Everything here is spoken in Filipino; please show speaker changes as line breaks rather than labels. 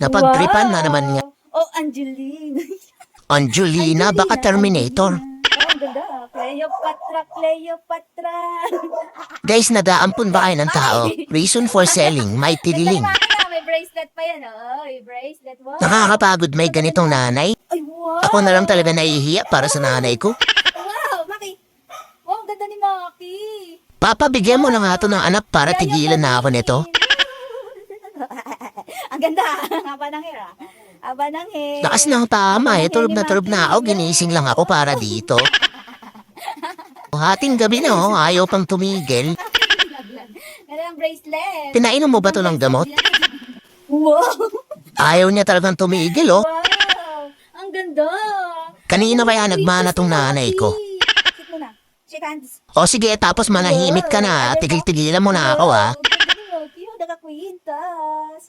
Napagtripan na naman nga.
Oh, Angeline.
Angelina, baka Terminator.
Oh, ang ganda. Cleopatra, Cleopatra.
Guys, nadaampun ba kayo ng tao? Reason for selling, may tililing.
May bracelet pa yan, oh. May bracelet. Wow.
Nakakapagod may ganitong nanay.
Ay, wow.
Ako na lang talaga nahihiya para sa nanay ko.
Wow, Maki. Wow, ang ganda ni Maki.
Papabigyan mo na nga ito ng anak para tigilan na ako nito.
Ang ganda. Aba ng hair, ah. Aba ng hair.
Lakas ng tama eh, tulog na ako, ginising lang ako para dito. Hating gabi na oh, ayaw pang tumigil.
Ganda ng bracelet.
Pinainom mo ba ito ng gamot?
Wow.
Ayaw niya talagang tumigil oh.
Wow. Ang ganda.
Kanina kaya nagmana tong nanay ko.
Sit mo na. Shake hands.
O sige, tapos manahimik ka na, tigil-tigilan mo na ako ah.
Ang ganda ni Maki. Ang nakakwintas.